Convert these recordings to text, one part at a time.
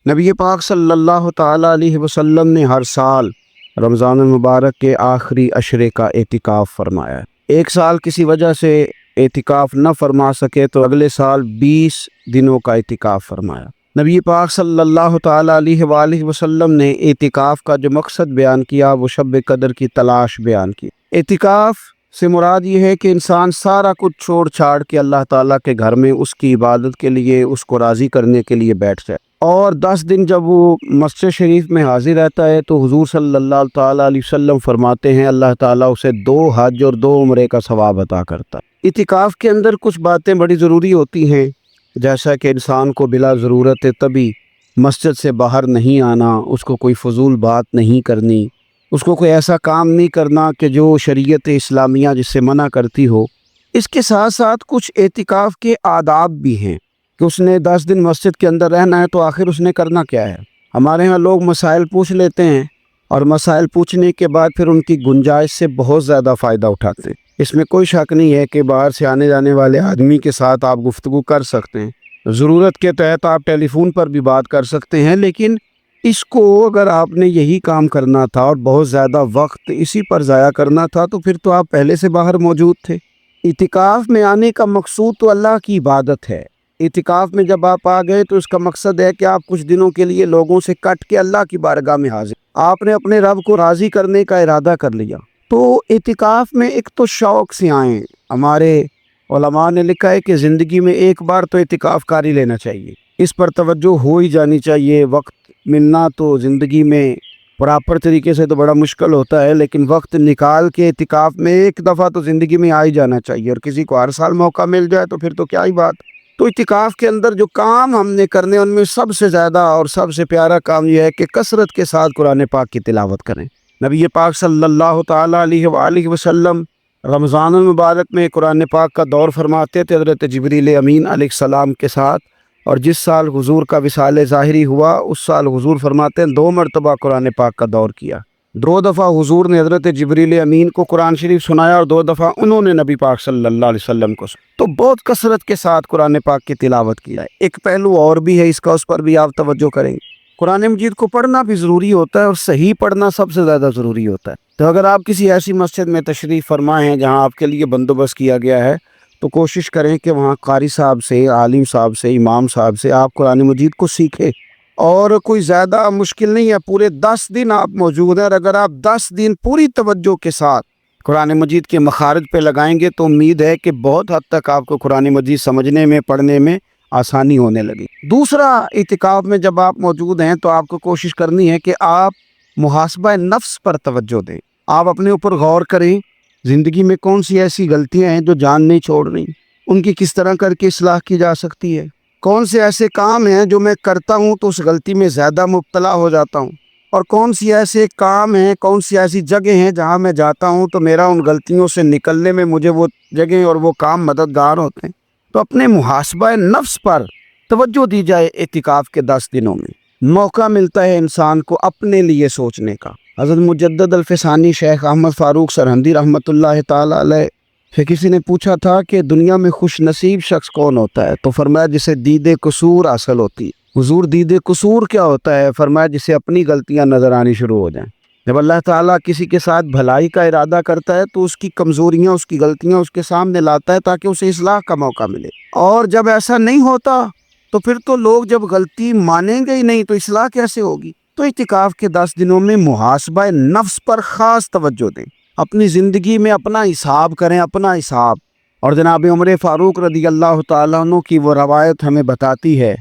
نبی پاک صلی اللہ تعالیٰ علیہ وسلم نے ہر سال رمضان المبارک کے آخری عشرے کا اعتکاف فرمایا ہے۔ ایک سال کسی وجہ سے اعتکاف نہ فرما سکے تو اگلے سال 20 دنوں کا اعتکاف فرمایا۔ نبی پاک صلی اللہ تعالیٰ علیہ وآلہ وسلم نے اعتکاف کا جو مقصد بیان کیا وہ شب قدر کی تلاش بیان کی۔ اعتکاف سے مراد یہ ہے کہ انسان سارا کچھ چھوڑ چھاڑ کے اللہ تعالیٰ کے گھر میں اس کی عبادت کے لیے، اس کو راضی کرنے کے لیے بیٹھ جائے، اور 10 دن جب وہ مسجد شریف میں حاضر رہتا ہے تو حضور صلی اللہ تعالیٰ علیہ وسلم فرماتے ہیں اللہ تعالیٰ اسے 2 حج اور 2 عمرے کا ثواب عطا کرتا ہے۔ اعتکاف کے اندر کچھ باتیں بڑی ضروری ہوتی ہیں، جیسا کہ انسان کو بلا ضرورت طبی مسجد سے باہر نہیں آنا، اس کو کوئی فضول بات نہیں کرنی، اس کو کوئی ایسا کام نہیں کرنا کہ جو شریعت اسلامیہ جس سے منع کرتی ہو۔ اس کے ساتھ ساتھ کچھ اعتکاف کے آداب بھی ہیں کہ اس نے 10 دن مسجد کے اندر رہنا ہے تو آخر اس نے کرنا کیا ہے۔ ہمارے ہاں لوگ مسائل پوچھ لیتے ہیں اور مسائل پوچھنے کے بعد پھر ان کی گنجائش سے بہت زیادہ فائدہ اٹھاتے ہیں۔ اس میں کوئی شک نہیں ہے کہ باہر سے آنے جانے والے آدمی کے ساتھ آپ گفتگو کر سکتے ہیں، ضرورت کے تحت آپ ٹیلی فون پر بھی بات کر سکتے ہیں، لیکن اس کو اگر آپ نے یہی کام کرنا تھا اور بہت زیادہ وقت اسی پر ضائع کرنا تھا تو پھر تو آپ پہلے سے باہر موجود تھے۔ اعتکاف میں آنے کا مقصود تو اللہ کی عبادت ہے۔ اعتکاف میں جب آپ آ گئے تو اس کا مقصد ہے کہ آپ کچھ دنوں کے لیے لوگوں سے کٹ کے اللہ کی بارگاہ میں حاضر، آپ نے اپنے رب کو راضی کرنے کا ارادہ کر لیا۔ تو اعتکاف میں ایک تو شوق سے آئیں۔ ہمارے علماء نے لکھا ہے کہ زندگی میں ایک بار تو اعتکاف کاری لینا چاہیے، اس پر توجہ ہو ہی جانی چاہیے۔ وقت ملنا تو زندگی میں پراپر طریقے سے تو بڑا مشکل ہوتا ہے، لیکن وقت نکال کے اعتکاف میں ایک دفعہ تو زندگی میں آ ہی جانا چاہیے، اور کسی کو ہر سال موقع مل جائے تو پھر تو کیا ہی بات۔ تو اعتکاف کے اندر جو کام ہم نے کرنے ان میں سب سے زیادہ اور سب سے پیارا کام یہ ہے کہ کثرت کے ساتھ قرآن پاک کی تلاوت کریں۔ نبی پاک صلی اللہ تعالیٰ علیہ وآلہ وسلم رمضان المبارک میں قرآن پاک کا دور فرماتے تھے حضرت جبریل امین علیہ السلام کے ساتھ، اور جس سال حضور کا وصال ظاہری ہوا اس سال حضور فرماتے ہیں 2 مرتبہ قرآن پاک کا دور کیا۔ 2 دفعہ حضور نے حضرت جبریل امین کو قرآن شریف سنایا اور 2 دفعہ انہوں نے نبی پاک صلی اللہ علیہ وسلم کو تو بہت کثرت کے ساتھ قرآن پاک کی تلاوت کیا ہے۔ ایک پہلو اور بھی ہے اس کا، اس پر بھی آپ توجہ کریں گے۔ قرآن مجید کو پڑھنا بھی ضروری ہوتا ہے اور صحیح پڑھنا سب سے زیادہ ضروری ہوتا ہے۔ تو اگر آپ کسی ایسی مسجد میں تشریف فرما ہیں جہاں آپ کے لیے بندوبست کیا گیا ہے تو کوشش کریں کہ وہاں قاری صاحب سے، عالم صاحب سے، امام صاحب سے آپ قرآن مجید کو سیکھیں، اور کوئی زیادہ مشکل نہیں ہے۔ پورے 10 دن آپ موجود ہیں، اور اگر آپ 10 دن پوری توجہ کے ساتھ قرآن مجید کے مخارج پہ لگائیں گے تو امید ہے کہ بہت حد تک آپ کو قرآن مجید سمجھنے میں، پڑھنے میں آسانی ہونے لگی۔ دوسرا، اعتکاف میں جب آپ موجود ہیں تو آپ کو کوشش کرنی ہے کہ آپ محاسبہ نفس پر توجہ دیں۔ آپ اپنے اوپر غور کریں، زندگی میں کون سی ایسی غلطیاں ہیں جو جان نہیں چھوڑ رہی، ان کی کس طرح کر کے اصلاح کی جا سکتی ہے۔ کون سے ایسے کام ہیں جو میں کرتا ہوں تو اس غلطی میں زیادہ مبتلا ہو جاتا ہوں، اور کون سی ایسے کام ہیں، کون سی ایسی جگہ ہیں جہاں میں جاتا ہوں تو میرا ان غلطیوں سے نکلنے میں مجھے وہ جگہیں اور وہ کام مددگار ہوتے ہیں۔ تو اپنے محاسبہ نفس پر توجہ دی جائے۔ اعتکاف کے 10 دنوں میں موقع ملتا ہے انسان کو اپنے لیے سوچنے کا۔ حضرت مجدد الفسانی شیخ احمد فاروق سرہندی رحمۃ اللہ تعالی علیہ سے کسی نے پوچھا تھا کہ دنیا میں خوش نصیب شخص کون ہوتا ہے، تو فرمایا جسے دید قصور حاصل ہوتی ہے۔ حضور دید قصور کیا ہوتا ہے؟ فرمایا جسے اپنی غلطیاں نظر آنی شروع ہو جائیں۔ جب اللہ تعالیٰ کسی کے ساتھ بھلائی کا ارادہ کرتا ہے تو اس کی کمزوریاں، اس کی غلطیاں اس کے سامنے لاتا ہے تاکہ اسے اصلاح کا موقع ملے، اور جب ایسا نہیں ہوتا تو پھر تو لوگ جب غلطی مانیں گے ہی نہیں تو اصلاح کیسے ہوگی؟ تو اعتکاف کے 10 دنوں میں محاسبہ نفس پر خاص توجہ دیں، اپنی زندگی میں اپنا حساب کریں، اپنا حساب۔ اور جناب عمر فاروق رضی اللہ تعالیٰ عنہ کی وہ روایت ہمیں بتاتی ہے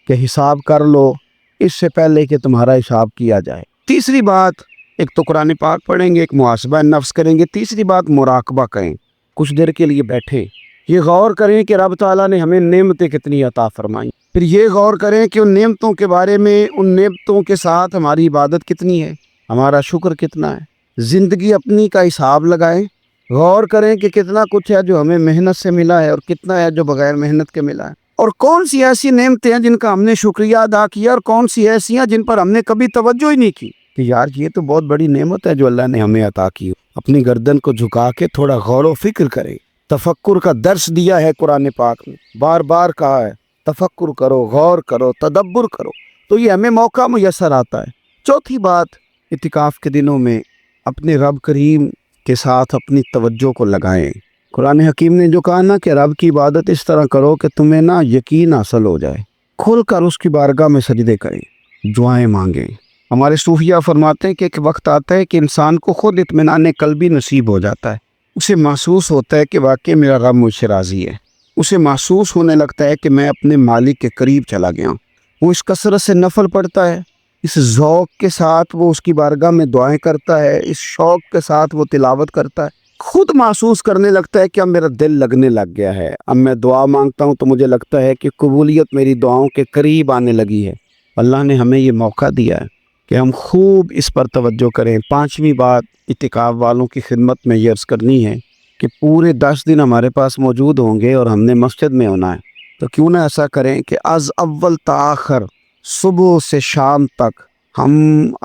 کہ حساب کر لو اس سے پہلے کہ تمہارا حساب کیا جائے۔ تیسری بات، ایک تو قرآن پاک پڑھیں گے، ایک محاسبہ نفس کریں گے، تیسری بات مراقبہ کریں۔ کچھ دیر کے لیے بیٹھیں، یہ غور کریں کہ رب تعالیٰ نے ہمیں نعمتیں کتنی عطا فرمائیں، پھر یہ غور کریں کہ ان نعمتوں کے بارے میں، ان نعمتوں کے ساتھ ہماری عبادت کتنی ہے، ہمارا شکر کتنا ہے۔ زندگی اپنی کا حساب لگائیں، غور کریں کہ کتنا کچھ ہے جو ہمیں محنت سے ملا ہے اور کتنا ہے جو بغیر محنت کے ملا ہے، اور کون سی ایسی نعمتیں ہیں جن کا ہم نے شکریہ ادا کیا اور کون سی ایسی ہیں جن پر ہم نے کبھی توجہ ہی نہیں کی کہ یار یہ تو بہت بڑی نعمت ہے جو اللہ نے ہمیں عطا کی۔ اپنی گردن کو جھکا کے تھوڑا غور و فکر کریں۔ تفکر کا درس دیا ہے قرآن پاک میں، بار بار کہا ہے تفکر کرو، غور کرو، تدبر کرو۔ تو یہ ہمیں موقع میسر آتا ہے۔ چوتھی بات، اعتکاف کے دنوں میں اپنے رب کریم کے ساتھ اپنی توجہ کو لگائیں۔ قرآن حکیم نے جو کہا نا کہ رب کی عبادت اس طرح کرو کہ تمہیں نا یقین حاصل ہو جائے، کھل کر اس کی بارگاہ میں سجدے کریں، دعائیں مانگیں۔ ہمارے صوفیہ فرماتے ہیں کہ ایک وقت آتا ہے کہ انسان کو خود اطمینان قلبی نصیب ہو جاتا ہے، اسے محسوس ہوتا ہے کہ واقعی میرا رب مجھ سے راضی ہے، اسے محسوس ہونے لگتا ہے کہ میں اپنے مالک کے قریب چلا گیا ہوں۔ وہ اس کثرت سے نفل پڑھتا ہے، اس ذوق کے ساتھ وہ اس کی بارگاہ میں دعائیں کرتا ہے، اس شوق کے ساتھ وہ تلاوت کرتا ہے، خود محسوس کرنے لگتا ہے کہ اب میرا دل لگنے لگ گیا ہے، اب میں دعا مانگتا ہوں تو مجھے لگتا ہے کہ قبولیت میری دعاؤں کے قریب آنے لگی ہے۔ اللہ نے ہمیں یہ موقع دیا ہے کہ ہم خوب اس پر توجہ کریں۔ پانچویں بات اعتکاف والوں کی خدمت میں یہ عرض کرنی ہے کہ پورے 10 دن ہمارے پاس موجود ہوں گے اور ہم نے مسجد میں ہونا ہے، تو کیوں نہ ایسا کریں کہ از اول تا آخر، صبح سے شام تک ہم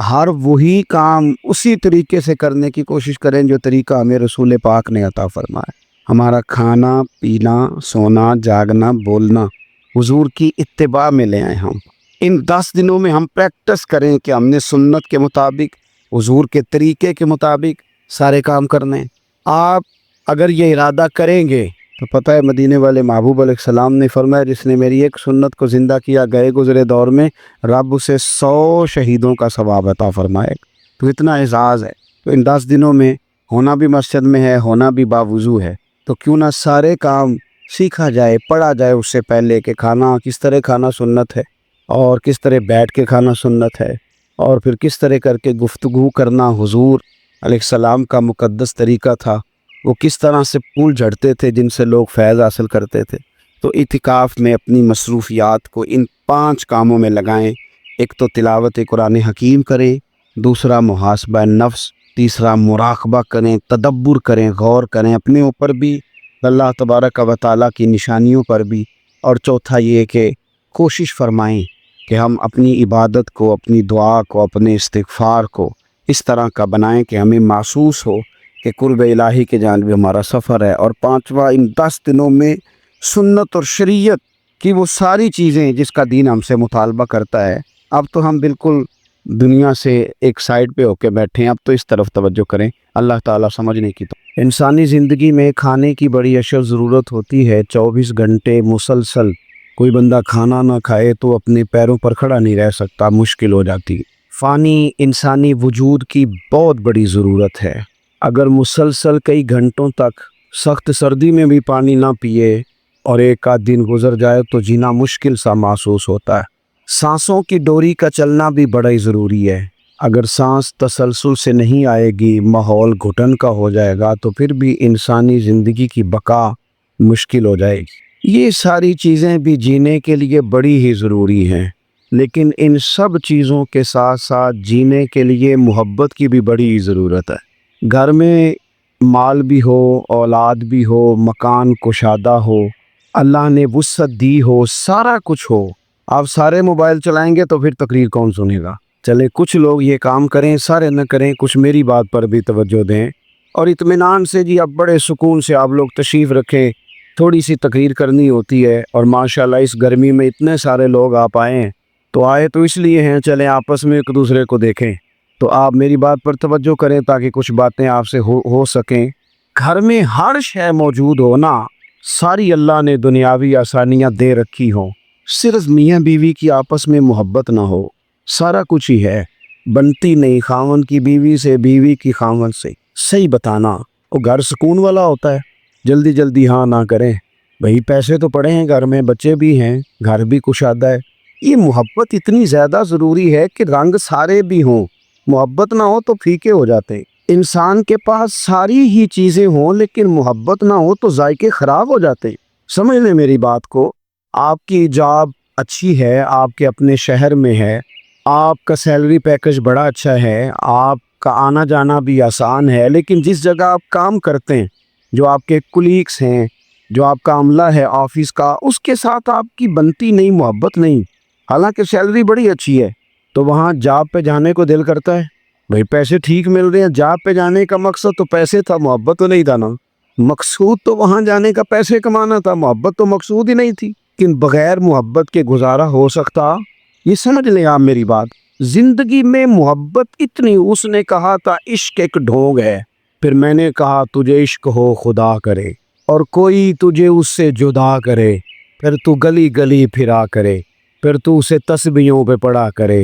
ہر وہی کام اسی طریقے سے کرنے کی کوشش کریں جو طریقہ ہمیں رسول پاک نے عطا فرمایا۔ ہمارا کھانا پینا، سونا جاگنا، بولنا حضور کی اتباع میں لے آئیں۔ ہم ان 10 دنوں میں ہم پریکٹس کریں کہ ہم نے سنت کے مطابق، حضور کے طریقے کے مطابق سارے کام کرنے۔ آپ اگر یہ ارادہ کریں گے تو پتہ ہے مدینے والے محبوب علیہ السلام نے فرمایا جس نے میری ایک سنت کو زندہ کیا گئے گزرے دور میں رب اسے 100 شہیدوں کا ثواب عطا فرمائے۔ تو اتنا اعزاز ہے۔ تو ان 10 دنوں میں ہونا بھی مسجد میں ہے، ہونا بھی باوضو ہے، تو کیوں نہ سارے کام سیکھا جائے، پڑھا جائے اس سے پہلے کہ کھانا کس طرح کھانا سنت ہے، اور کس طرح بیٹھ کے کھانا سنت ہے، اور پھر کس طرح کر کے گفتگو کرنا حضور علیہ السلام کا مقدس طریقہ تھا، وہ کس طرح سے پھول جھڑتے تھے جن سے لوگ فیض حاصل کرتے تھے۔ تو اعتکاف میں اپنی مصروفیات کو ان 5 کاموں میں لگائیں۔ ایک تو تلاوت قرآن حکیم کریں، دوسرا محاسبہ نفس، تیسرا مراقبہ کریں، تدبر کریں، غور کریں اپنے اوپر بھی، اللہ تبارک و تعالیٰ کی نشانیوں پر بھی، اور چوتھا یہ کہ کوشش فرمائیں کہ ہم اپنی عبادت کو، اپنی دعا کو، اپنے استغفار کو اس طرح کا بنائیں کہ ہمیں محسوس ہو کہ قرب الہی کے جانب ہمارا سفر ہے۔ اور پانچواں، ان 10 دنوں میں سنت اور شریعت کی وہ ساری چیزیں جس کا دین ہم سے مطالبہ کرتا ہے، اب تو ہم بالکل دنیا سے ایک سائڈ پہ ہو کے بیٹھے ہیں، اب تو اس طرف توجہ کریں۔ اللہ تعالیٰ سمجھنے کی تو انسانی زندگی میں کھانے کی بڑی اشد ضرورت ہوتی ہے۔ 24 گھنٹے مسلسل کوئی بندہ کھانا نہ کھائے تو اپنے پیروں پر کھڑا نہیں رہ سکتا، مشکل ہو جاتی۔ پانی انسانی وجود کی بہت بڑی ضرورت ہے۔ اگر مسلسل کئی گھنٹوں تک سخت سردی میں بھی پانی نہ پیے اور ایک آدھ دن گزر جائے تو جینا مشکل سا محسوس ہوتا ہے۔ سانسوں کی ڈوری کا چلنا بھی بڑا ہی ضروری ہے۔ اگر سانس تسلسل سے نہیں آئے گی، ماحول گھٹن کا ہو جائے گا تو پھر بھی انسانی زندگی کی بقا مشکل ہو جائے گی۔ یہ ساری چیزیں بھی جینے کے لیے بڑی ہی ضروری ہیں، لیکن ان سب چیزوں کے ساتھ ساتھ جینے کے لیے محبت کی بھی بڑی ضرورت ہے۔ گھر میں مال بھی ہو، اولاد بھی ہو، مکان کشادہ ہو، اللہ نے وسعت دی ہو، سارا کچھ ہو، آپ سارے موبائل چلائیں گے تو پھر تقریر کون سنے گا؟ چلے کچھ لوگ یہ کام کریں، سارے نہ کریں، کچھ میری بات پر بھی توجہ دیں اور اطمینان سے جی اب بڑے سکون سے آپ لوگ تشریف رکھیں۔ تھوڑی سی تقریر کرنی ہوتی ہے اور ماشاءاللہ اس گرمی میں اتنے سارے لوگ آپ آئے ہیں، تو آئے تو اس لیے ہیں چلیں آپس میں ایک دوسرے کو دیکھیں، تو آپ میری بات پر توجہ کریں تاکہ کچھ باتیں آپ سے ہو سکیں۔ گھر میں ہر شے موجود ہو نا، ساری اللہ نے دنیاوی آسانیاں دے رکھی ہوں، صرف میاں بیوی کی آپس میں محبت نہ ہو، سارا کچھ ہی ہے، بنتی نہیں خاوند کی بیوی سے، بیوی کی خاوند سے۔ صحیح بتانا وہ گھر سکون والا ہوتا ہے۔ جلدی جلدی ہاں نہ کریں بھئی، پیسے تو پڑے ہیں گھر میں، بچے بھی ہیں، گھر بھی کشادہ ہے۔ یہ محبت اتنی زیادہ ضروری ہے کہ رنگ سارے بھی ہوں، محبت نہ ہو تو پھیکے ہو جاتے ہیں۔ انسان کے پاس ساری ہی چیزیں ہوں لیکن محبت نہ ہو تو ذائقے خراب ہو جاتے ہیں۔ سمجھ لیں میری بات کو، آپ کی جاب اچھی ہے، آپ کے اپنے شہر میں ہے، آپ کا سیلری پیکج بڑا اچھا ہے، آپ کا آنا جانا بھی آسان ہے، لیکن جس جگہ آپ کام کرتے ہیں، جو آپ کے کولیگس ہیں، جو آپ کا عملہ ہے آفس کا، اس کے ساتھ آپ کی بنتی نہیں، محبت نہیں، حالانکہ سیلری بڑی اچھی ہے، تو وہاں جاب پہ جانے کو دل کرتا ہے۔ بھئی پیسے ٹھیک مل رہے ہیں، جاب پہ جانے کا مقصد تو پیسے تھا، محبت تو نہیں تھا نا۔ مقصود تو وہاں جانے کا پیسے کمانا تھا، محبت تو مقصود ہی نہیں تھی۔ لیکن بغیر محبت کے گزارا ہو سکتا یہ سمجھ لیں آپ میری بات، زندگی میں محبت اتنی، اس نے کہا تھا عشق ایک ڈھونگ ہے، پھر میں نے کہا تجھے عشق ہو خدا کرے، اور کوئی تجھے اس سے جدا کرے، پھر تو گلی گلی پھرا کرے، پھر تو اسے تسبیحوں پہ پڑھا کرے،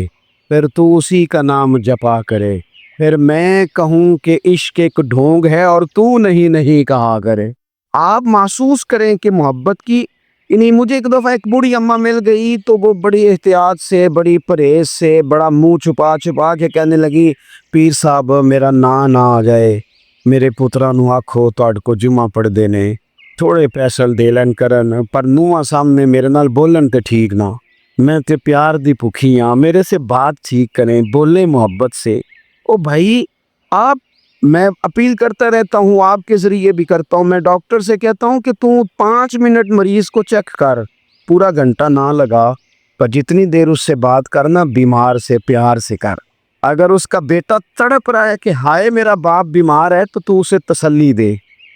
پھر تو اسی کا نام جپا کرے، پھر میں کہوں کہ عشق ایک ڈھونگ ہے اور تو نہیں کہا کرے۔ آپ محسوس کریں کہ محبت کی، یعنی مجھے ایک دفعہ ایک بوڑھی اماں مل گئی تو وہ بڑی احتیاط سے، بڑی پرہیز سے، بڑا منہ چھپا چھپا کے کہنے لگی پیر صاحب میرا نا نہ آ جائے، میرے پترا نو آکھو تہاڈے کو جمعہ پڑھ دینے، تھوڑے پیسل دے لین کرن، پر نواں سامنے میرے نال بولن تے ٹھیک نہ، میں تے پیار دی بھوکھی ہاں، میرے سے بات ٹھیک کریں، بولیں محبت سے۔ او بھائی آپ، میں اپیل کرتا رہتا ہوں، آپ کے ذریعے بھی کرتا ہوں، میں ڈاکٹر سے کہتا ہوں کہ تو 5 منٹ مریض کو چیک کر، پورا گھنٹہ نہ لگا، پر جتنی دیر اس سے بات کرنا بیمار سے پیار سے کر۔ اگر اس کا بیٹا تڑپ رہا ہے کہ ہائے میرا باپ بیمار ہے تو اسے تسلی دے،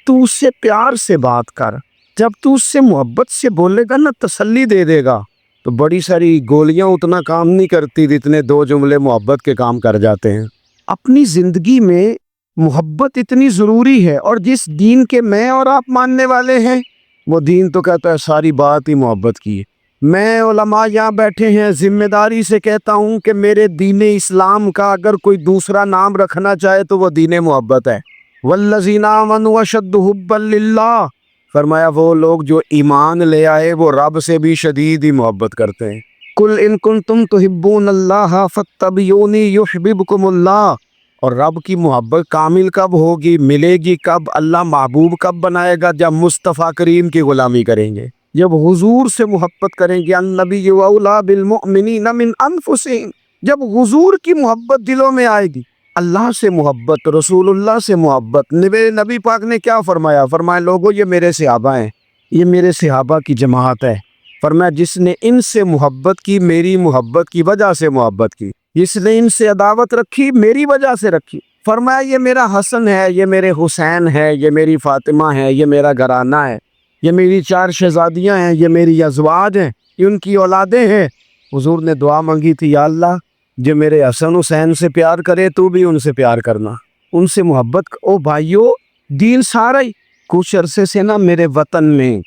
تو اس سے پیار سے بات کر۔ جب تو اس سے محبت سے بولے گا نا، تسلی دے دے گا، تو بڑی ساری گولیاں اتنا کام نہیں کرتی جتنے 2 جملے محبت کے کام کر جاتے ہیں۔ اپنی زندگی میں محبت اتنی ضروری ہے، اور جس دین کے میں اور آپ ماننے والے ہیں، وہ دین تو کہتا ہے ساری بات ہی محبت کی ہے۔ میں علماء یہاں بیٹھے ہیں، ذمہ داری سے کہتا ہوں کہ میرے دین اسلام کا اگر کوئی دوسرا نام رکھنا چاہے تو وہ دین محبت ہے۔ والذین آمنوا اشد حبا للہ، فرمایا وہ لوگ جو ایمان لے آئے وہ رب سے بھی شدید ہی محبت کرتے ہیں۔ قل ان کنتم تحبون اللہ فاتبعونی یحببکم اللہ، اور رب کی محبت کامل کب ہوگی، ملے گی کب، اللہ محبوب کب بنائے گا، جب مصطفیٰ کریم کی غلامی کریں گے، جب حضور سے محبت کریں گے۔ النبی اولیٰ بالمؤمنین من انفسہم، جب حضور کی محبت دلوں میں آئے گی، اللہ سے محبت، رسول اللہ سے محبت۔ نبی پاک نے کیا فرمایا؟ فرمایا لوگو یہ میرے صحابہ ہیں، یہ میرے صحابہ کی جماعت ہے۔ فرمایا جس نے ان سے محبت کی، میری محبت کی وجہ سے محبت کی، جس نے ان سے عداوت رکھی، میری وجہ سے رکھی۔ فرمایا یہ میرا حسن ہے، یہ میرے حسین ہے، یہ میری فاطمہ ہے، یہ میرا گھرانہ ہے، یہ میری 4 شہزادیاں ہیں، یہ میری ازواج ہیں، یہ ان کی اولادیں ہیں۔ حضور نے دعا مانگی تھی، یا اللہ جو میرے حسن حسین سے پیار کرے تو بھی ان سے پیار کرنا، ان سے محبت۔ او بھائیو، دین سارا ہی، کچھ عرصے سے نا میرے وطن میں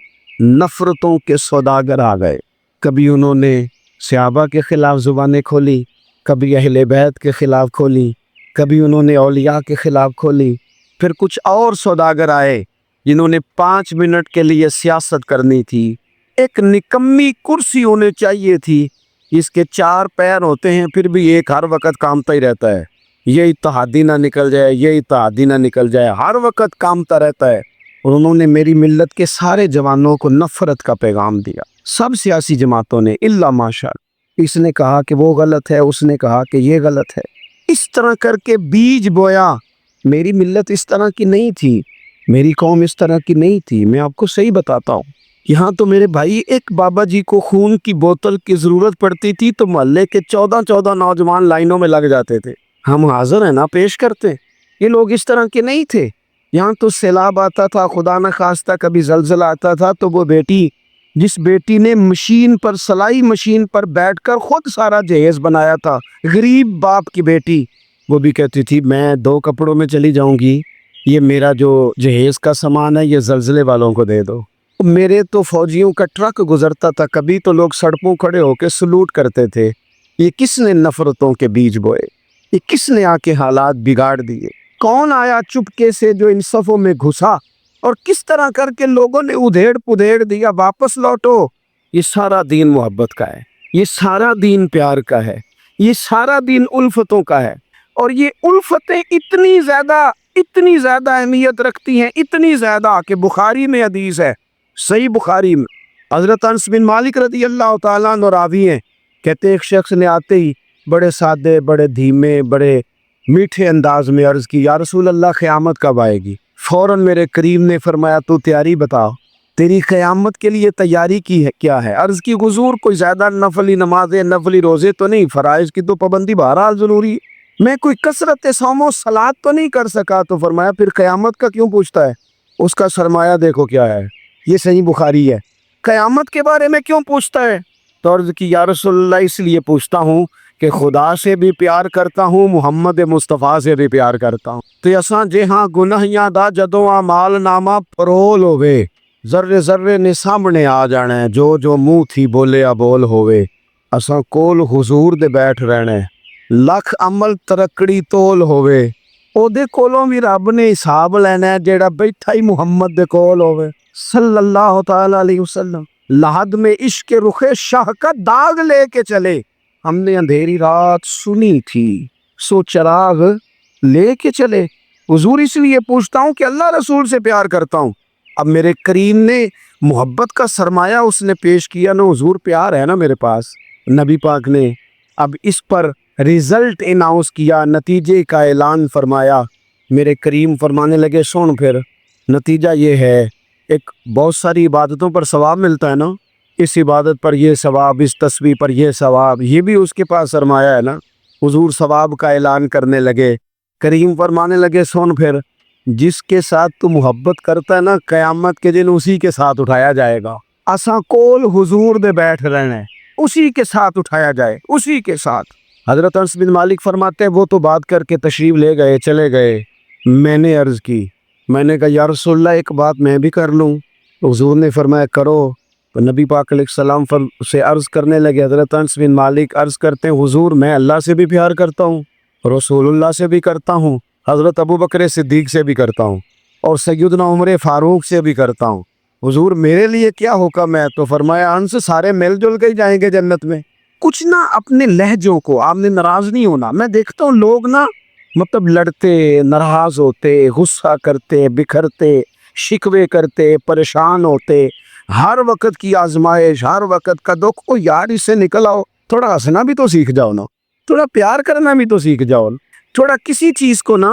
نفرتوں کے سوداگر آ گئے، کبھی انہوں نے صحابہ کے خلاف زبانیں کھولی، کبھی اہل بیت کے خلاف کھولی، کبھی انہوں نے اولیاء کے خلاف کھولی، پھر کچھ اور سوداگر آئے جنہوں نے 5 منٹ کے لیے سیاست کرنی تھی، ایک نکمی کرسی ہونے چاہیے تھی، اس کے 4 پیر ہوتے ہیں پھر بھی ایک ہر وقت کامتا ہی رہتا ہے، یہ اتحادی نہ نکل جائے، یہ اتحادی نہ نکل جائے، ہر وقت کامتا رہتا ہے۔ اور انہوں نے میری ملت کے سارے جوانوں کو نفرت کا پیغام دیا، سب سیاسی جماعتوں نے، الا ماشاء اللہ۔ اس نے کہا کہ وہ غلط ہے، اس نے کہا کہ یہ غلط ہے، اس طرح کر کے بیج بویا۔ میری ملت اس طرح کی نہیں تھی، میری قوم اس طرح کی نہیں تھی، میں آپ کو صحیح بتاتا ہوں۔ یہاں تو میرے بھائی ایک بابا جی کو خون کی بوتل کی ضرورت پڑتی تھی تو محلے کے 14 نوجوان لائنوں میں لگ جاتے تھے، ہم حاضر ہیں نا، پیش کرتے۔ یہ لوگ اس طرح کے نہیں تھے۔ یہاں تو سیلاب آتا تھا، خدا نہ خواستہ کبھی زلزلہ آتا تھا تو وہ بیٹی، جس بیٹی نے مشین پر، سلائی مشین پر بیٹھ کر خود سارا جہیز بنایا تھا، غریب باپ کی بیٹی، وہ بھی کہتی تھی میں 2 کپڑوں میں چلی جاؤں گی، یہ میرا جو جہیز کا سامان ہے یہ زلزلے والوں کو دے دو۔ میرے تو فوجیوں کا ٹرک گزرتا تھا، کبھی تو لوگ سڑکوں کھڑے ہو کے سلوٹ کرتے تھے۔ یہ کس نے نفرتوں کے بیج بوئے؟ یہ کس نے آ کے حالات بگاڑ دیے؟ کون آیا چپکے سے جو ان صفوں میں گھسا، اور کس طرح کر کے لوگوں نے ادھیڑ پدھیڑ دیا، واپس لوٹو۔ یہ سارا دین محبت کا ہے، یہ سارا دین پیار کا ہے، یہ سارا دین الفتوں کا ہے، اور یہ الفتیں اتنی زیادہ اہمیت رکھتی ہیں، اتنی زیادہ کہ بخاری میں حدیث ہے، صحیح بخاری میں، حضرت انس بن مالک رضی اللہ تعالیٰ عنہ راوی ہیں، کہتے ایک شخص نے آتے ہی بڑے سادے، بڑے دھیمے، بڑے میٹھے انداز میں عرض کی، یا رسول اللہ قیامت کب آئے گی؟ فوراً میرے کریم نے فرمایا تو تیاری بتا، تیری قیامت کے لیے تیاری کی ہے کیا ہے؟ عرض کی حضور کوئی زیادہ نفلی نمازیں، نفلی روزے تو نہیں، فرائض کی تو پابندی بہرحال ضروری ہے، میں کوئی کثرت صوم و صلات تو نہیں کر سکا۔ تو فرمایا پھر قیامت کا کیوں پوچھتا ہے؟ اس کا سرمایہ دیکھو کیا ہے، یہ صحیح بخاری ہے، قیامت کے بارے میں کیوں پوچھتا ہے؟ تو عرض کی یا رسول اللہ اس لیے پوچھتا ہوں کہ خدا سے بھی پیار کرتا ہوں، محمد مصطفیٰ سے بھی پیار کرتا ہوں۔ تو اساں جے ہاں گناہیاں دا جدوں اعمال نامہ پرول ہوئے، ذرے ذرے نے سامنے آ جانا ہے، جو جو منہ تھی بولیا بول ہوئے، اساں کول حضور دے بیٹھ رہنا ہے۔ لکھ عمل ترکڑی تول ہوئے، او دے کولوں بھی رب نے حساب لینا ہے جیڑا بیٹھا ہی محمد دے کول ہوئے صلی اللہ تعالی علیہ وسلم۔ لحد میں عشق رخ شاہ کا داغ لے کے چلے، ہم نے اندھیری رات سنی تھی سو چراغ لے کے چلے۔ حضور اس لیے پوچھتا ہوں کہ اللہ رسول سے پیار کرتا ہوں۔ اب میرے کریم نے محبت کا سرمایہ اس نے پیش کیا نا، حضور پیار ہے نا میرے پاس، نبی پاک نے اب اس پر ریزلٹ اناؤنس کیا، نتیجے کا اعلان فرمایا۔ میرے کریم فرمانے لگے سن پھر نتیجہ یہ ہے، ایک بہت ساری عبادتوں پر ثواب ملتا ہے نا، اس عبادت پر یہ ثواب، اس تسبیح پر یہ ثواب، یہ بھی اس کے پاس سرمایہ ہے نا۔ حضور ثواب کا اعلان کرنے لگے، کریم فرمانے لگے سن پھر جس کے ساتھ تو محبت کرتا ہے نا، قیامت کے دن اسی کے ساتھ اٹھایا جائے گا۔ اساں کول حضور دے بیٹھ رہنا ہے، اسی کے ساتھ اٹھایا جائے، اسی کے ساتھ۔ حضرت انس بن مالک فرماتے ہیں وہ تو بات کر کے تشریف لے گئے، چلے گئے۔ میں نے عرض کی، میں نے کہا یا رسول اللہ ایک بات میں بھی کر لوں؟ حضور نے فرمایا کرو۔ تو نبی پاک علیہ السلام سے عرض کرنے لگے، حضرت انس بن مالک عرض کرتے ہیں حضور میں اللہ سے بھی پیار کرتا ہوں، رسول اللہ سے بھی کرتا ہوں، حضرت ابو بکر صدیق سے بھی کرتا ہوں، اور سیدنا عمر فاروق سے بھی کرتا ہوں۔ حضور میرے لیے کیا حکم ہے؟ تو فرمایا انس سارے مل جل کے ہی جائیں گے جنت میں۔ کچھ نہ اپنے لہجوں کو، آپ نے ناراض نہیں ہونا۔ میں دیکھتا ہوں لوگ نا مطلب لڑتے، ناراض ہوتے، غصہ کرتے، بکھرتے، شکوے کرتے، پریشان ہوتے، ہر وقت کی آزمائش، ہر وقت کا دکھ، او یار اس سے نکل آؤ، تھوڑا ہنسنا بھی تو سیکھ جاؤ نا، تھوڑا پیار کرنا بھی تو سیکھ جاؤ، تھوڑا کسی چیز کو نا،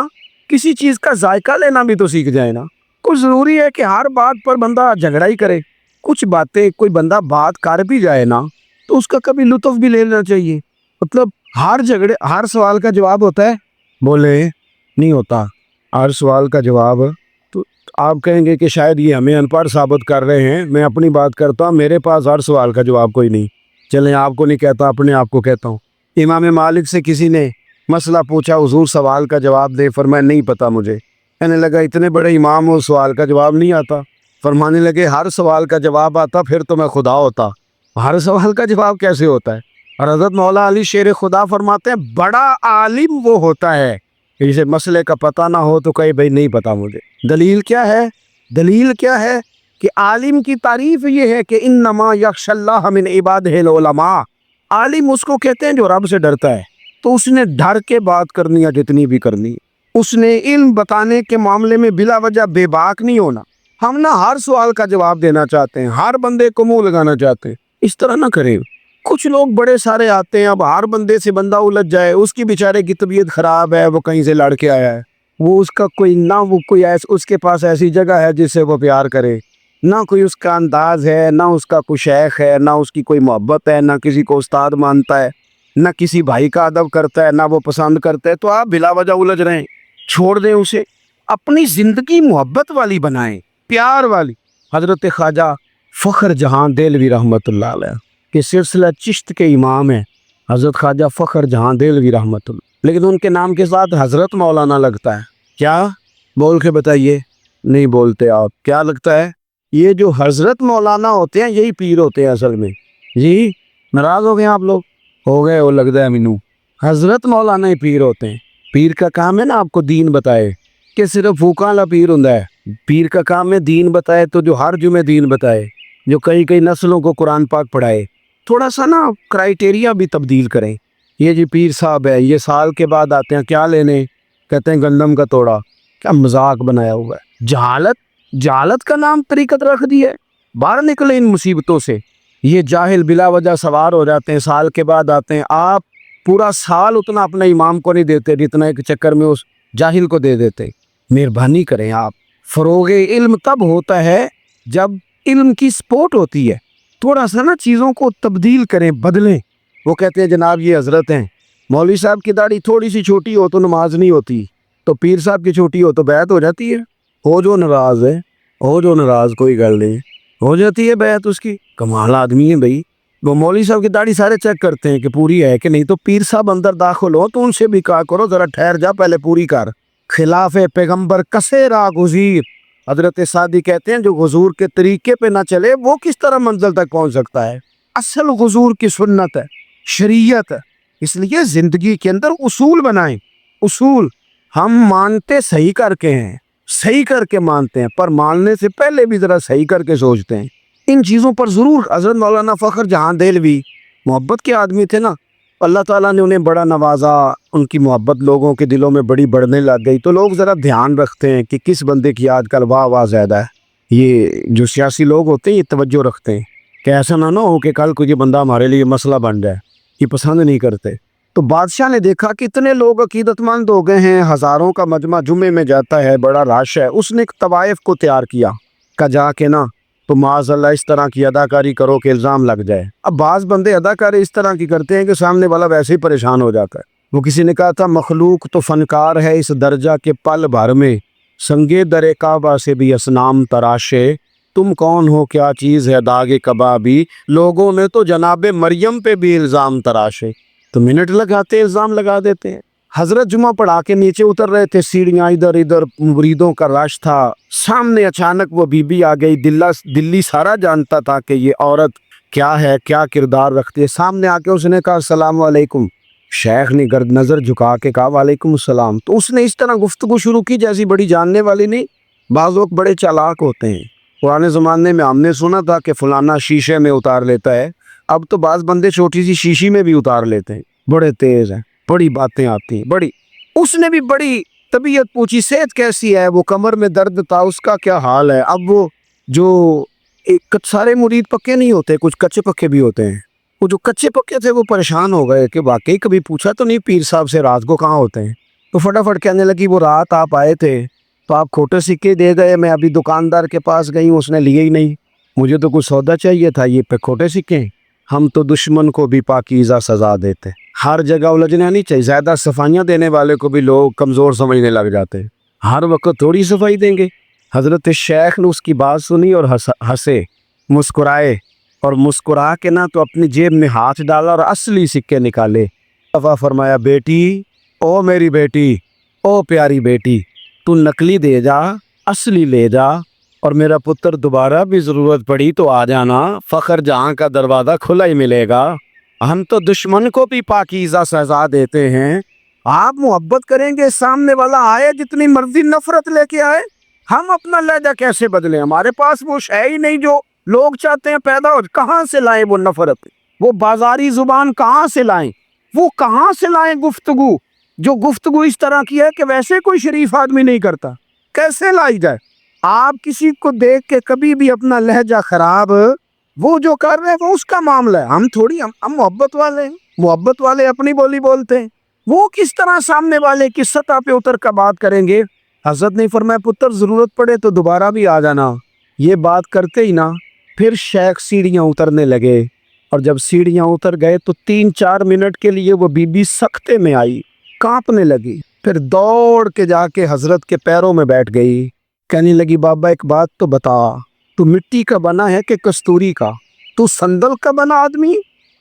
کسی چیز کا ذائقہ لینا بھی تو سیکھ جائے نا۔ کچھ ضروری ہے کہ ہر بات پر بندہ جھگڑا ہی کرے؟ کچھ باتیں کوئی بندہ بات کر بھی جائے نا تو اس کا کبھی لطف بھی لینا چاہیے۔ مطلب ہر جھگڑے، ہر سوال کا جواب ہوتا ہے؟ بولے نہیں ہوتا ہر سوال کا جواب۔ تو آپ کہیں گے کہ شاید یہ ہمیں ان پڑھ ثابت کر رہے ہیں۔ میں اپنی بات کرتا ہوں، میرے پاس ہر سوال کا جواب کوئی نہیں۔ چلیں آپ کو نہیں کہتا، اپنے آپ کو کہتا ہوں۔ امام مالک سے کسی نے مسئلہ پوچھا، حضور سوال کا جواب دے، فرمایا نہیں پتا مجھے۔ کہنے لگا اتنے بڑے امام ہو، سوال کا جواب نہیں آتا؟ فرمانے لگے ہر سوال کا جواب آتا پھر تو میں خدا ہوتا۔ ہر سوال کا جواب کیسے ہوتا ہے؟ اور حضرت مولا علی شیر خدا فرماتے ہیں بڑا عالم وہ ہوتا ہے کہ جسے مسئلے کا پتہ نہ ہو تو کہے بھائی نہیں پتا مجھے۔ دلیل کیا ہے؟ دلیل کیا ہے کہ عالم کی تعریف یہ ہے کہ انما یخشی اللہ من عبادہ العلماء۔ عالم اس کو کہتے ہیں جو رب سے ڈرتا ہے، تو اس نے ڈر کے بات کرنی ہے جتنی بھی کرنی ہے۔ اس نے علم بتانے کے معاملے میں بلا وجہ بے باک نہیں ہونا۔ ہم نہ ہر سوال کا جواب دینا چاہتے ہیں، ہر بندے کو منہ لگانا چاہتے ہیں، اس طرح نہ کریں۔ کچھ لوگ بڑے سارے آتے ہیں، اب ہر بندے سے بندہ الجھ جائے، اس کی بیچارے کی طبیعت خراب ہے، وہ کہیں سے لڑ کے آیا ہے، وہ اس کا کوئی نہ، وہ کوئی اس کے پاس ایسی جگہ ہے جس سے وہ پیار کرے، نہ کوئی اس کا انداز ہے، نہ اس کا کوئی شیخ ہے، نہ اس کی کوئی محبت ہے، نہ کسی کو استاد مانتا ہے، نہ کسی بھائی کا ادب کرتا ہے، نہ وہ پسند کرتا ہے، تو آپ بلا وجہ الجھ رہے ہیں۔ چھوڑ دیں اسے، اپنی زندگی محبت والی بنائیں، پیار والی۔ حضرت خواجہ فخر جہاں دہلوی رحمۃ اللہ علیہ کہ سلسلہ چشت کے امام ہیں حضرت خواجہ فخر جہاں دہلوی رحمۃ اللہ، لیکن ان کے نام کے ساتھ حضرت مولانا لگتا ہے۔ کیا بول کے بتائیے؟ نہیں بولتے آپ، کیا لگتا ہے؟ یہ جو حضرت مولانا ہوتے ہیں یہی پیر ہوتے ہیں اصل میں۔ جی ناراض ہو گئے آپ لوگ؟ ہو گئے، وہ لگتا ہے مینو۔ حضرت مولانا ہی پیر ہوتے ہیں۔ پیر کا کام ہے نا آپ کو دین بتائے، کہ صرف پھوکا والا پیر ہوں ہے؟ پیر کا کام ہے دین بتائے، تو جو ہر جمعے دین بتائے، جو کئی کئی نسلوں کو قرآن پاک پڑھائے۔ تھوڑا سا نا کرائیٹیریا بھی تبدیل کریں۔ یہ جی پیر صاحب ہے، یہ سال کے بعد آتے ہیں، کیا لینے؟ کہتے ہیں گندم کا توڑا۔ کیا مذاق بنایا ہوا ہے؟ جہالت کا نام طریقت رکھ دی ہے۔ باہر نکلے ان مصیبتوں سے۔ یہ جاہل بلا وجہ سوار ہو جاتے ہیں، سال کے بعد آتے ہیں۔ آپ پورا سال اتنا اپنے امام کو نہیں دیتے جتنا ایک چکر میں اس جاہل کو دے دیتے۔ مہربانی کریں آپ۔ فروغ علم تب ہوتا ہے جب علم کی سپورٹ ہوتی ہے۔ تھوڑا سا نا چیزوں کو تبدیل کریں، بدلیں۔ وہ کہتے ہیں جناب یہ حضرت ہیں، مولوی صاحب کی داڑھی تھوڑی سی چھوٹی ہو تو نماز نہیں ہوتی، تو پیر صاحب کی چھوٹی ہو تو بیعت ہو جاتی ہے۔ ہو جو ناراض ہے، ہو جو ناراض، کوئی گل نہیں، ہو جاتی ہے بیعت اس کی۔ کمال آدمی ہے بھائی، وہ مولوی صاحب کی داڑھی سارے چیک کرتے ہیں کہ پوری ہے کہ نہیں، تو پیر صاحب اندر داخل ہو تو ان سے بھی کہا کرو ذرا ٹھہر جا، پہلے پوری کر۔ خلاف پیغمبر کسے راہ گزیر، حضرت سعدی کہتے ہیں جو حضور کے طریقے پہ نہ چلے وہ کس طرح منزل تک پہنچ سکتا ہے۔ اصل حضور کی سنت ہے، شریعت ہے، اس لیے زندگی کے اندر اصول بنائیں۔ اصول ہم مانتے صحیح کر کے ہیں، صحیح کر کے مانتے ہیں، پر ماننے سے پہلے بھی ذرا صحیح کر کے سوچتے ہیں۔ ان چیزوں پر ضرور حضرت مولانا فخر جہاں دہلوی محبت کے آدمی تھے نا، اللہ تعالیٰ نے انہیں بڑا نوازا، ان کی محبت لوگوں کے دلوں میں بڑی بڑھنے لگ گئی، تو لوگ ذرا دھیان رکھتے ہیں کہ کس بندے کی آج کل واہ واہ زیادہ ہے۔ یہ جو سیاسی لوگ ہوتے ہیں یہ توجہ رکھتے ہیں کہ ایسا نہ ہو کہ کل کو یہ بندہ ہمارے لیے مسئلہ بن جائے، یہ پسند نہیں کرتے۔ تو بادشاہ نے دیکھا کہ اتنے لوگ عقیدت مند ہو گئے ہیں، ہزاروں کا مجمع جمعے میں جاتا ہے، بڑا رش ہے، اس نے ایک طوائف کو تیار کیا کہ جا کے نا تو معاذ اللہ اس طرح کی اداکاری کرو کہ الزام لگ جائے۔ اب بعض بندے اداکاری اس طرح کی کرتے ہیں کہ سامنے والا ویسے ہی پریشان ہو جاتا ہے۔ وہ کسی نے کہا تھا مخلوق تو فنکار ہے اس درجہ کے پل بھر میں، سنگے در کعبہ سے بھی اصنام تراشے، تم کون ہو کیا چیز ہے داغ کبابی، لوگوں نے تو جناب مریم پہ بھی الزام تراشے۔ تو منٹ لگاتے الزام لگا دیتے ہیں۔ حضرت جمعہ پڑھا کے نیچے اتر رہے تھے، سیڑھیاں ادھر ادھر، مریدوں کا رش تھا، سامنے اچانک وہ بی بی آ گئی۔ دلی سارا جانتا تھا کہ یہ عورت کیا ہے، کیا کردار رکھتی ہے۔ سامنے آ کے اس نے کہا السلام علیکم۔ شیخ نے گرد نظر جھکا کے کہا وعلیکم السلام۔ تو اس نے اس طرح گفتگو شروع کی جیسی بڑی جاننے والی نہیں۔ بعض لوگ بڑے چالاک ہوتے ہیں، پرانے زمانے میں ہم نے سنا تھا کہ فلانا شیشے میں اتار لیتا ہے، اب تو بعض بندے چھوٹی سی شیشی میں بھی اتار لیتے ہیں، بڑے تیز ہیں، بڑی باتیں آتی ہیں بڑی۔ اس نے بھی بڑی طبیعت پوچھی صحت کیسی ہے، وہ کمر میں درد تھا، اس کا کیا حال ہے۔ اب وہ جو سارے مرید پکے نہیں ہوتے، کچھ کچے پکے بھی ہوتے ہیں، وہ جو کچے پکے تھے وہ پریشان ہو گئے کہ واقعی کبھی پوچھا تو نہیں پیر صاحب سے رات کو کہاں ہوتے ہیں۔ تو فٹافٹ کہنے لگی وہ رات آپ آئے تھے تو آپ کھوٹے سکے دے گئے، میں ابھی دکاندار کے پاس گئی ہوں، اس نے لیے ہی نہیں، مجھے تو کچھ سودا چاہیے تھا، یہ پہ کھوٹے سکے۔ ہم تو دشمن کو بھی پاکیزہ سزا دیتے، ہر جگہ الجھنا نہیں چاہیے، زیادہ صفائیاں دینے والے کو بھی لوگ کمزور سمجھنے لگ جاتے ہیں، ہر وقت تھوڑی صفائی دیں گے۔ حضرت شیخ نے اس کی بات سنی اور ہنسے، مسکرائے، اور مسکرا کے نہ تو اپنی جیب میں ہاتھ ڈالا اور اصلی سکے نکالے۔ دفعہ فرمایا بیٹی، او میری بیٹی، او پیاری بیٹی، تو نقلی دے جا، اصلی لے جا، اور میرا پتر دوبارہ بھی ضرورت پڑی تو آ جانا، فخر جہاں کا دروازہ کھلا ہی ملے گا۔ ہم تو دشمن کو بھی پاکیزہ سزا دیتے ہیں۔ آپ محبت کریں گے، سامنے والا آئے جتنی مرضی نفرت لے کے آئے، ہم اپنا لہجہ کیسے بدلیں؟ ہمارے پاس وہ شے ہی نہیں جو لوگ چاہتے ہیں پیدا ہو، کہاں سے لائیں وہ نفرت، وہ بازاری زبان کہاں سے لائیں، وہ کہاں سے لائیں گفتگو جو گفتگو اس طرح کی ہے کہ ویسے کوئی شریف آدمی نہیں کرتا، کیسے لائی جائے؟ آپ کسی کو دیکھ کے کبھی بھی اپنا لہجہ خراب، وہ جو کر رہے ہیں وہ اس کا معاملہ ہے، ہم تھوڑی، ہم محبت والے ہیں، محبت والے اپنی بولی بولتے ہیں، وہ کس طرح سامنے والے کی سطح پہ اتر کر بات کریں گے؟ حضرت نے فرمایا پتر ضرورت پڑے تو دوبارہ بھی آ جانا۔ یہ بات کرتے ہی نا پھر شیخ سیڑھیاں اترنے لگے، اور جب سیڑھیاں اتر گئے تو 3-4 منٹ کے لیے وہ بی بی سکتے میں آئی، کانپنے لگی، پھر دوڑ کے جا کے حضرت کے پیروں میں بیٹھ گئی، کہنے لگی بابا ایک بات تو بتا، تو مٹی کا بنا ہے کہ کستوری کا؟ تو سندل کا بنا آدمی؟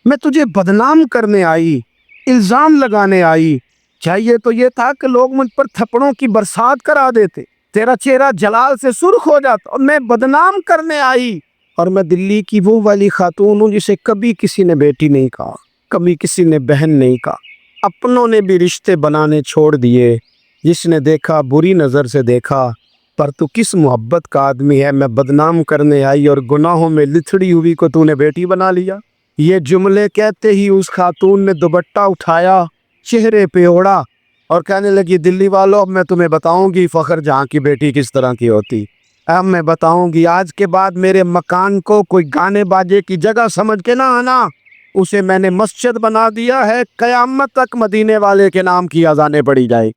میں تجھے بدنام کرنے آئی، الزام لگانے آئی، چاہیے تو یہ تھا کہ لوگ مجھ پر تھپڑوں کی برسات کرا دیتے، تیرا چہرہ جلال سے سرخ ہو جاتا، اور میں بدنام کرنے آئی، اور میں دلی کی وہ والی خاتون ہوں جسے کبھی کسی نے بیٹی نہیں کہا، کبھی کسی نے بہن نہیں کہا، اپنوں نے بھی رشتے بنانے چھوڑ دیے، جس نے دیکھا بری نظر سے دیکھا، پر تو کس محبت کا آدمی ہے، میں بدنام کرنے آئی اور گناہوں میں لتھڑی ہوئی کو تو نے بیٹی بنا لیا۔ یہ جملے کہتے ہی اس خاتون نے دوپٹہ اٹھایا، چہرے پہ اوڑا، اور کہنے لگی دلی والوں اب میں تمہیں بتاؤں گی فخر جہاں کی بیٹی کس طرح کی ہوتی، اب میں بتاؤں گی، آج کے بعد میرے مکان کو کوئی گانے باجے کی جگہ سمجھ کے نہ آنا، اسے میں نے مسجد بنا دیا ہے، قیامت تک مدینے والے کے نام کی اذانیں پڑھی جائے۔